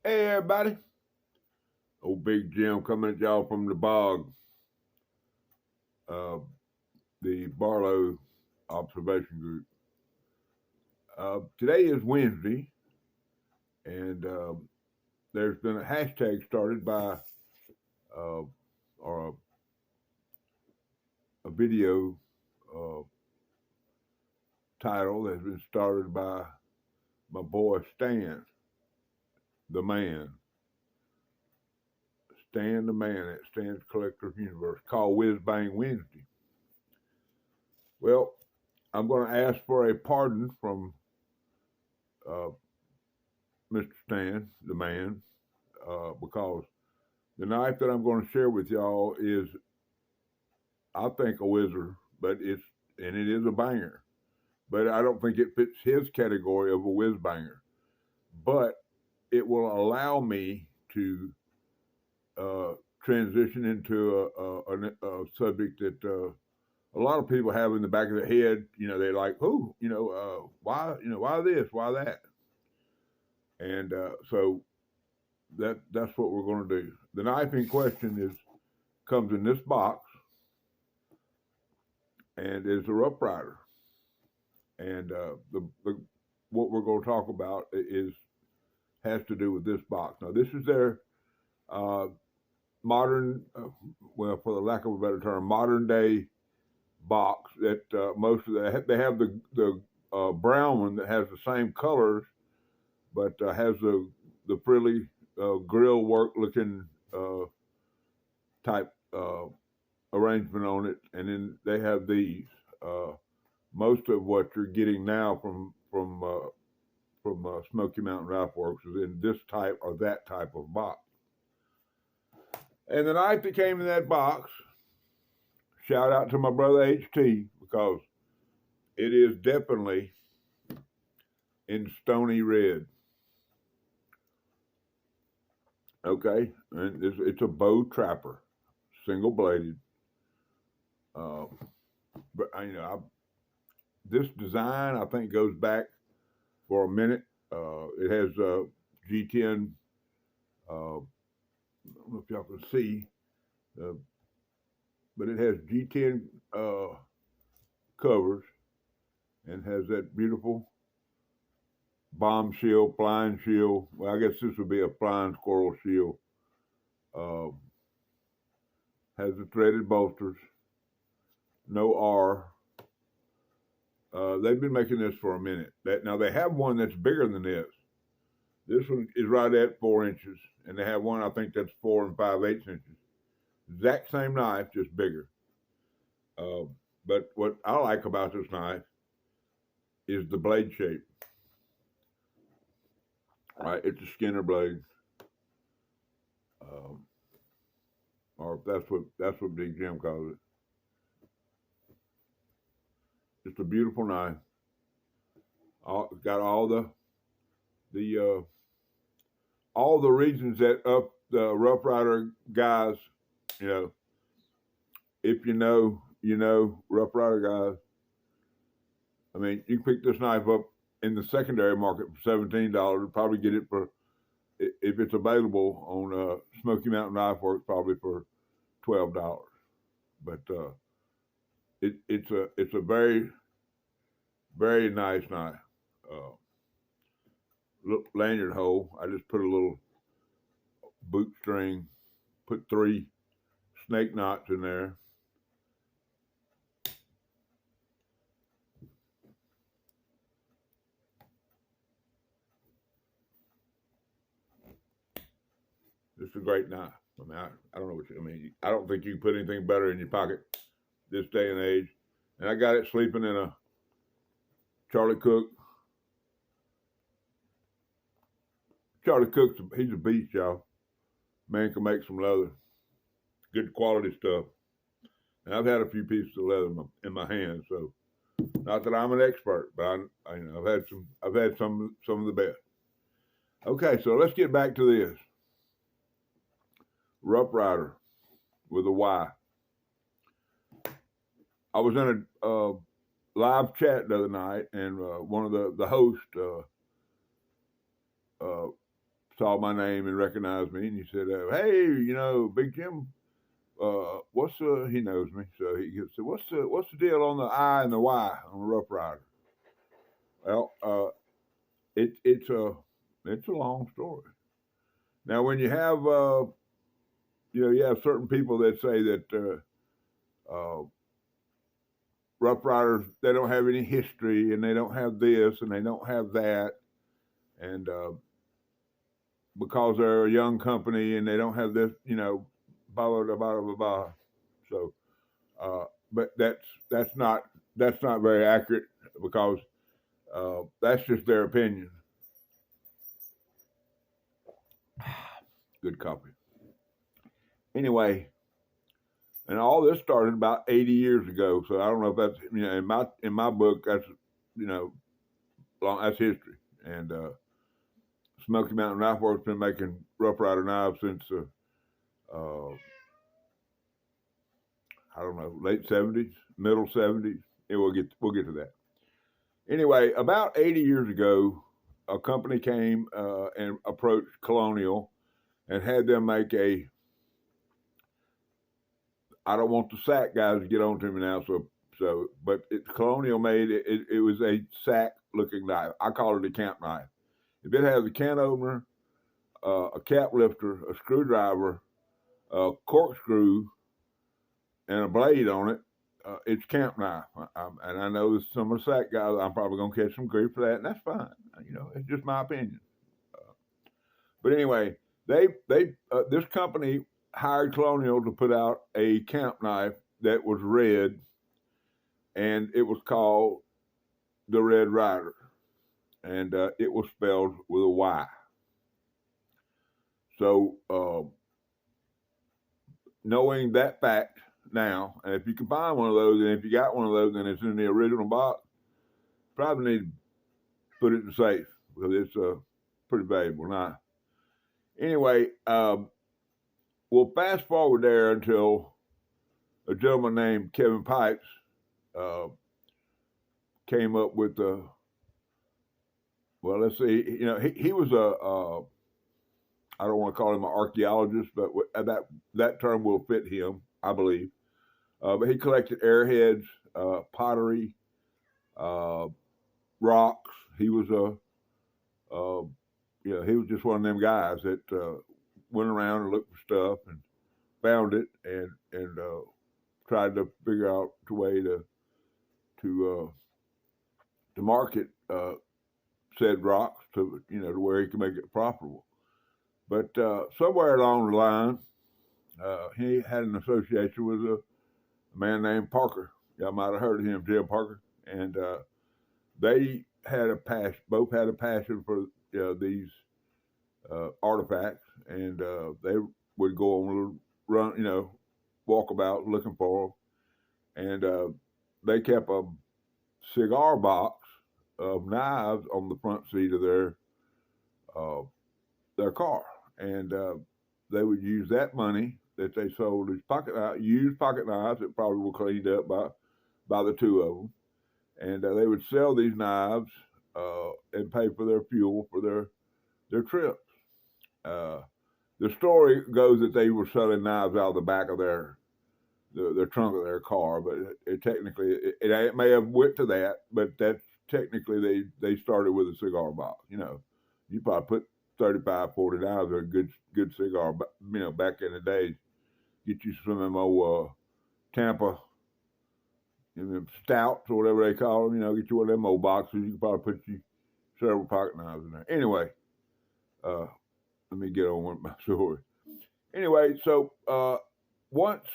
Hey everybody, old Big Jim coming at y'all from the bog, uh, the Barlow Observation Group. Today is Wednesday, and there's been a hashtag started by, uh, or a video uh, title that's been started by my boy Stan, the man. Stan the man at Stan's Collector's Universe, called Wiz Bang Wednesday. Well, I'm going to ask for a pardon from uh, Mr. Stan, the man, because the knife that I'm going to share with y'all is, I think, a wizard, but it is a banger. But I don't think it fits his category of a whiz banger. But it will allow me to uh, transition into a subject that a lot of people have in the back of their head. You know, they're like, "Oh, why this, why that?" And so that's what we're going to do. The knife in question comes in this box and is a Rough Rider. And the what we're going to talk about has to do with this box. Now, this is their uh, modern, well, for the lack of a better term, modern day box that most of they have the brown one that has the same colors, but has the frilly grill work looking type arrangement on it, and then they have these. Most of what you're getting now from Smoky Mountain Rifle Works is in this type or that type of box. And the knife that came in that box, shout out to my brother HT, because it is definitely in stony red. Okay, and it's a bow trapper, single bladed. Uh, but this design I think goes back for a minute. It has G10. I don't know if y'all can see, uh, but it has G10 covers and has that beautiful bomb shield, flying shield. Well, I guess this would be a flying squirrel shield. Uh, has the threaded bolsters, no R. They've been making this for a minute. Now they have one that's bigger than this. This one is right at 4 inches, and they have one I think that's 4 5/8 inches. Exact same knife, just bigger. But what I like about this knife is the blade shape. Right, it's a Skinner blade, um, or that's what Big Jim calls it. It's a beautiful knife. Got the all the reasons that up the Rough Rider guys, you know, if you know, Rough Rider guys. I mean, you can pick this knife up in the secondary market for $17. Probably get it for, if it's available on Smoky Mountain Knife Works, probably for $12. But it's a very, very nice knife. Uh, Lanyard hole. I just put a little boot string, put 3 snake knots in there. This is a great knife. I mean, I don't know what I mean. I don't think you can put anything better in your pocket this day and age. And I got it sleeping in a Charlie Cook. Charlie Cook's he's a beast, y'all. Man can make some leather, good quality stuff. And I've had a few pieces of leather in my hands, so not that I'm an expert, but I've had some of the best. Okay, so let's get back to this. Rough Rider with a Y. I was in a live chat the other night, and one of the hosts saw my name and recognized me, and he said, "Hey, Big Jim, he knows me, so he said, what's the deal on the I and the Y on the Rough Rider?" Well, it's a long story. Now, when you have you have certain people that say that Rough Riders, they don't have any history, and they don't have this, and they don't have that, and because they're a young company and they don't have this, blah blah blah blah blah. Blah. So, but that's not very accurate, because that's just their opinion. Good coffee. Anyway, and all this started about 80 years ago. So I don't know if that's in my book, that's that's history. And Smoky Mountain Knife Works been making Rough Rider knives since I don't know, late 70s, middle 70s. Yeah, we'll get to that. Anyway, about 80 years ago, a company came and approached Colonial and had them make I don't want the sack guys to get on to me now, but Colonial made it. It was a sack looking knife. I call it a camp knife. If it has a can opener, a cap lifter, a screwdriver, a corkscrew, and a blade on it, it's camp knife. And I know some of the sack guys, I'm probably going to catch some grief for that, and that's fine. It's just my opinion. But anyway, this company hired Colonial to put out a camp knife that was red, and it was called the Red Rider, and it was spelled with a Y. So, knowing that fact now, and if you can find one of those, and if you got one of those and it's in the original box, probably need to put it in the safe, because it's a pretty valuable knife. Anyway, we'll fast forward there until a gentleman named Kevin Pipes came up with let's see, he was I don't want to call him an archaeologist, but that term will fit him, I believe. But he collected airheads, pottery, rocks. He was he was just one of them guys that went around and looked for stuff and found it and tried to figure out a way to market said rocks to where he could make it profitable. But somewhere along the line, he had an association with a man named Parker. Y'all might have heard of him, Jim Parker. And they had both had a passion for these artifacts, and they would go on a run, walk about looking for them. And they kept a cigar box of knives on the front seat of their car, and they would use that money that they sold as used pocket knives that probably were cleaned up by the two of them, and they would sell these knives and pay for their fuel for their trips. The story goes that they were selling knives out of the back of their trunk of their car, but it may have went to that, but that's technically they started with a cigar box. You probably put 35, 40 knives in a good cigar, but back in the days, get you some of them old Tampa stouts or whatever they call them. Get you one of them old boxes. You can probably put you several pocket knives in there. Anyway, let me get on with my story. Anyway, so once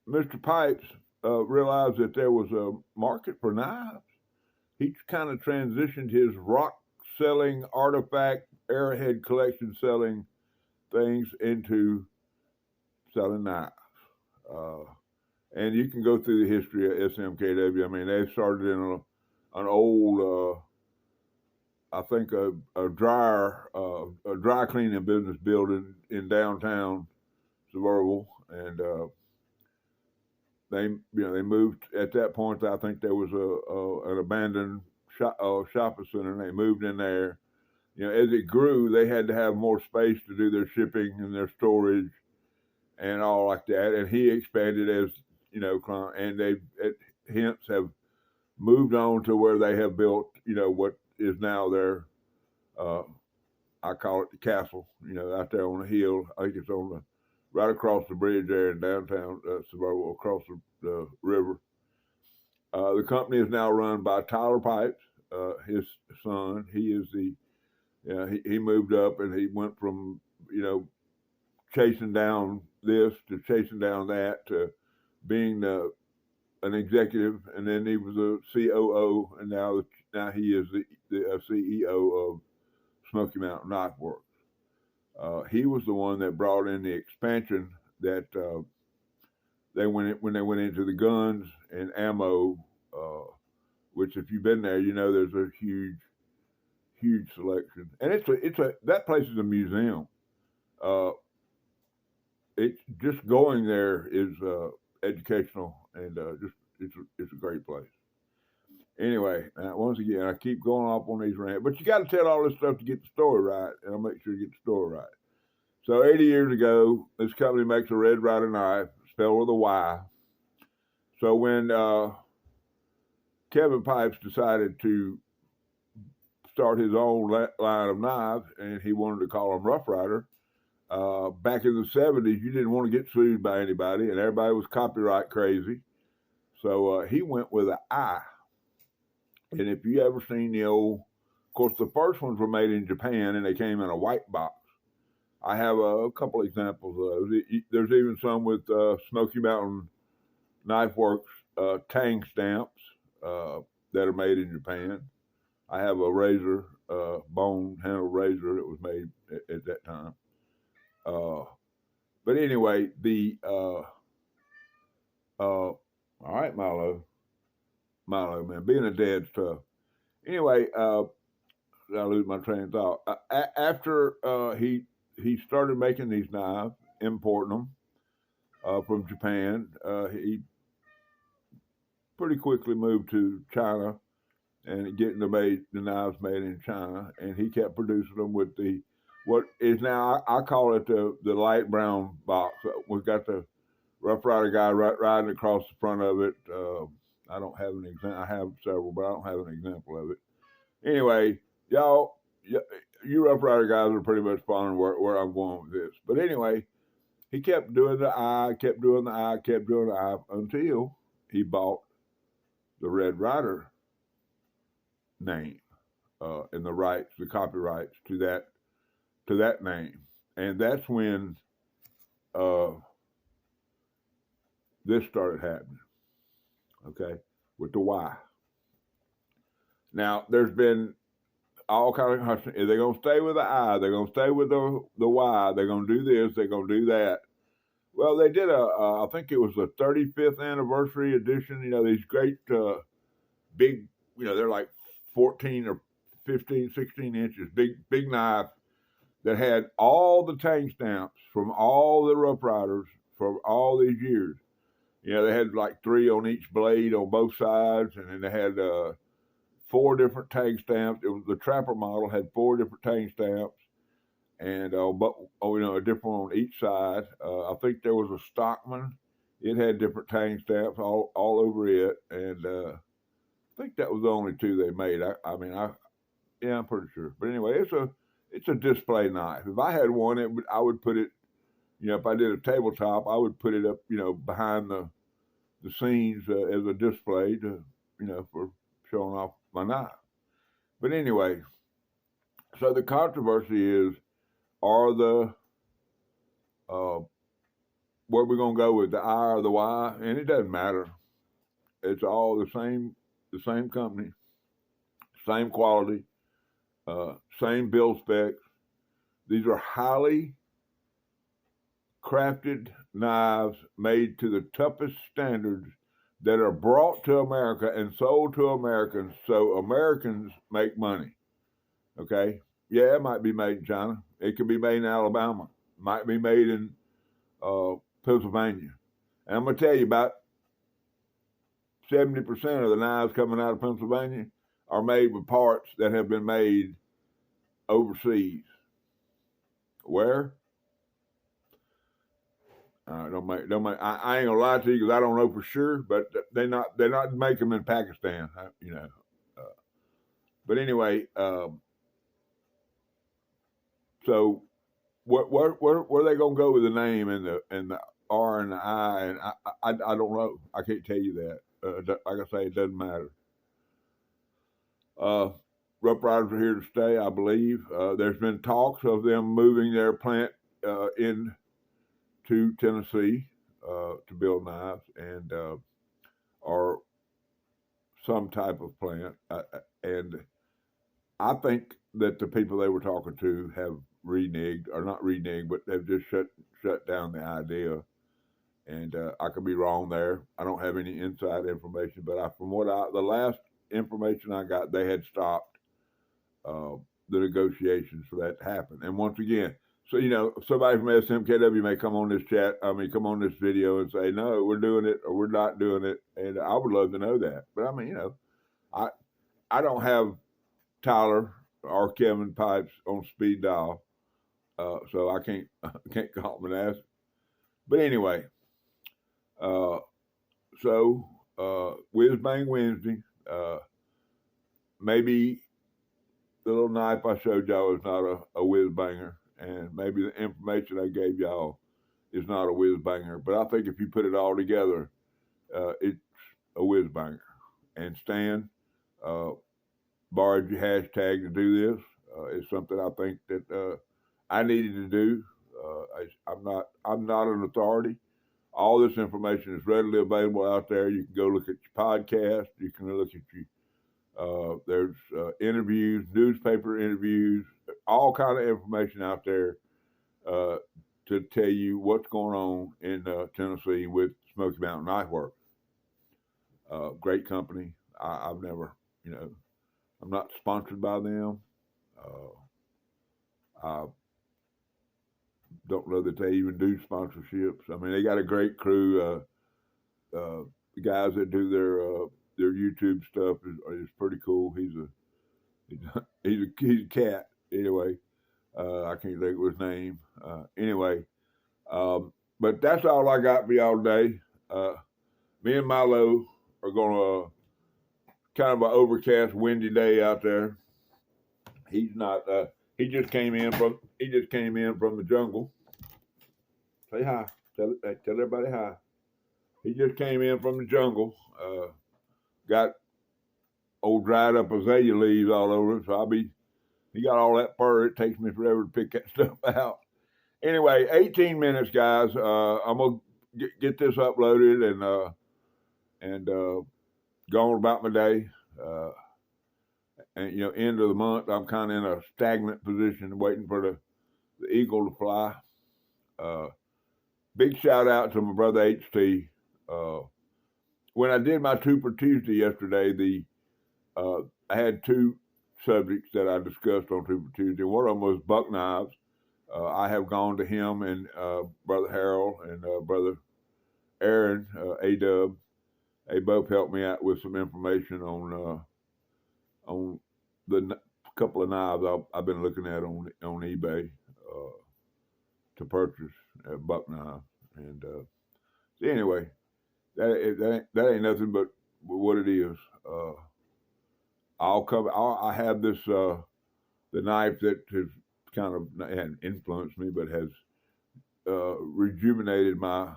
Mr. Pipes realized that there was a market for knives, he kind of transitioned his rock selling, artifact, airhead collection selling things into selling knives. And you can go through the history of SMKW. I mean, they started in an old, I think a dry cleaning business building in downtown Sevierville, and they moved at that point. I think there was an abandoned shopping center, and they moved in there. as it grew, they had to have more space to do their shipping and their storage and all like that. And he expanded as and they hence have moved on to where they have built what is now their I call it the castle. Out there on the hill. I think it's on the right across the bridge there in downtown Suburban, across the river. The company is now run by Tyler Pipes, his son. He is he moved up and he went from chasing down this to chasing down that to being an executive, and then he was a COO, and now he is the CEO of Smoky Mountain Knife Works. He was the one that brought in the expansion that when they went into the guns and ammo, which if you've been there, there's a huge selection, and that place is a museum. It's just going there is educational, and it's a great place. Anyway, once again, I keep going off on these rants, but you got to tell all this stuff to get the story right, and I'll make sure you get the story right. So 80 years ago, this company makes a Red Ryder knife, spelled with a Y. So when Kevin Pipes decided to start his own line of knives, and he wanted to call them Rough Rider, back in the 70s, you didn't want to get sued by anybody, and everybody was copyright crazy. So he went with an I. And if you ever seen of course, the first ones were made in Japan, and they came in a white box. I have a couple examples of those. There's even some with Smoky Mountain Knife Works tang stamps that are made in Japan. I have a razor, bone handled razor that was made at that time. But anyway, all right, Milo, man, being a dad's tough. Anyway, I lose my train of thought. After he started making these knives, importing them from Japan, he pretty quickly moved to China and getting the knives made in China, and he kept producing them with what is now, I call it the light brown box. We've got the Rough Rider guy riding across the front of it. I don't have an example. I have several, but I don't have an example of it. Anyway, y'all, you Rough Rider guys are pretty much following where I'm going with this. But anyway, he kept doing the eye, until he bought the Red Rider name and the copyrights to that name. And that's when this started happening, okay, with the Y. Now, there's been all kind of, are they going to stay with the I? They're going to stay with the Y. They're going to do this. They're going to do that. Well, they did I think it was the 35th anniversary edition. These great big, they're like 14 or 15, 16 inches, big knife that had all the tang stamps from all the Rough Riders from all these years. They had like 3 on each blade on both sides, and then they had 4 different tang stamps. It was the Trapper model had 4 different tang stamps, and a different one on each side. I think there was a Stockman. It had different tang stamps all over it, and I think that was the only 2 they made. I'm pretty sure. But anyway, it's a display knife. If I had one, I would put it. If I did a tabletop, I would put it up, behind the scenes as a display to, for showing off my knife. But anyway, so the controversy is, are where we're gonna go with the I or the Y, and it doesn't matter. It's all the same company, same quality, same build specs. These are highly crafted knives made to the toughest standards that are brought to America and sold to Americans so Americans make money. Okay? Yeah, it might be made in China. It could be made in Alabama. It might be made in Pennsylvania. And I'm going to tell you, about 70% of the knives coming out of Pennsylvania are made with parts that have been made overseas. Where? Don't make. I ain't gonna lie to you because I don't know for sure, but they're not making them in Pakistan. Uh, but anyway, so where are they gonna go with the name and the R and the I and I don't know. I can't tell you that. Like I say, it doesn't matter. Rough Riders are here to stay, I believe. There's been talks of them moving their plant into Tennessee to build knives and or some type of plant. And I think that the people they were talking to have reneged, or not reneged, but they've just shut down the idea. And I could be wrong there. I don't have any inside information, but the last information I got, they had stopped the negotiations for that to happen. And once again, so somebody from SMKW may come on come on this video and say, no, we're doing it or we're not doing it, and I would love to know that. But I don't have Tyler or Kevin Pipes on speed dial, so I can't call them and ask. But anyway, so Wiz Bang Wednesday, maybe the little knife I showed y'all is not a whiz banger, and maybe the information I gave y'all is not a whiz banger. But I think if you put it all together, it's a whiz banger. And Stan borrowed your hashtag to do this. It's something I think that I needed to do. I'm not an authority. All this information is readily available out there. You can go look at your podcast. You can look at there's interviews, newspaper interviews, all kind of information out there to tell you what's going on in Tennessee with Smoky Mountain Knife Works. Great company. I've never, I'm not sponsored by them. I don't know that they even do sponsorships. I mean, they got a great crew. The guys that do their YouTube stuff is pretty cool. He's a cat. Anyway, I can't think of his name. Anyway, but that's all I got for y'all today. Me and Milo are gonna kind of an overcast, windy day out there. He's not. He just came in from the jungle. Say hi. Tell everybody hi. He just came in from the jungle. Got old dried up azalea leaves all over him. So he got all that fur. It takes me forever to pick that stuff out. Anyway, 18 minutes, guys. I'm gonna get this uploaded and go on about my day. And end of the month, I'm kind of in a stagnant position, waiting for the eagle to fly. Big shout out to my brother HT. When I did my Super Tuesday yesterday, I had two subjects that I discussed on Super Tuesday. One of them was buck knives. I have gone to him and Brother Harold and Brother Aaron, A-Dub. They both helped me out with some information on the couple of knives I've been looking at on eBay to purchase a buck knife. And so anyway, that ain't nothing but what it is. I have this the knife that has kind of hadn't influenced me, but has rejuvenated my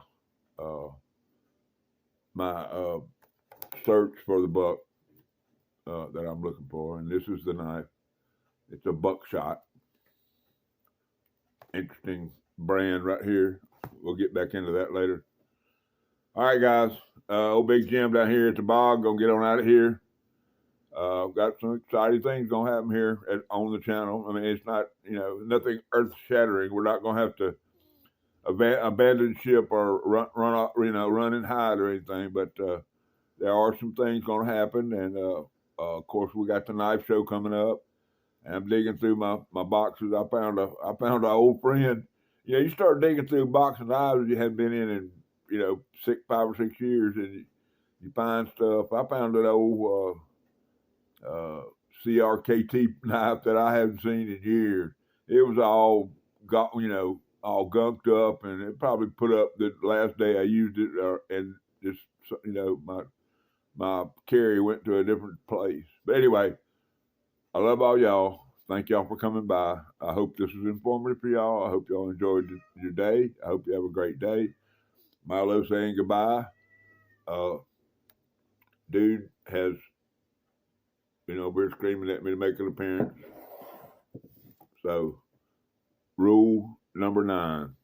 search for the buck that I'm looking for, and this is the knife. It's a buckshot. Interesting brand right here. We'll get back into that later. All right, guys. Old Big Jim down here at the bog. Gonna get on out of here. Got some exciting things gonna happen here on the channel. I mean, it's not, nothing earth shattering. We're not gonna have to abandon ship or run and hide or anything. But there are some things gonna happen, and of course, we got the knife show coming up. And I'm digging through my boxes. I found an old friend. You start digging through a box of knives you hadn't been in 5 or 6 years, and you find stuff. I found an old CRKT knife that I haven't seen in years. It was all got, all gunked up, and it probably put up the last day I used it, and just, my carry went to a different place. But anyway, I love all y'all. Thank y'all for coming by. I hope this was informative for y'all. I hope y'all enjoyed your day. I hope you have a great day. Milo saying goodbye. Dude has, been screaming at me to make an appearance. So, rule number 9.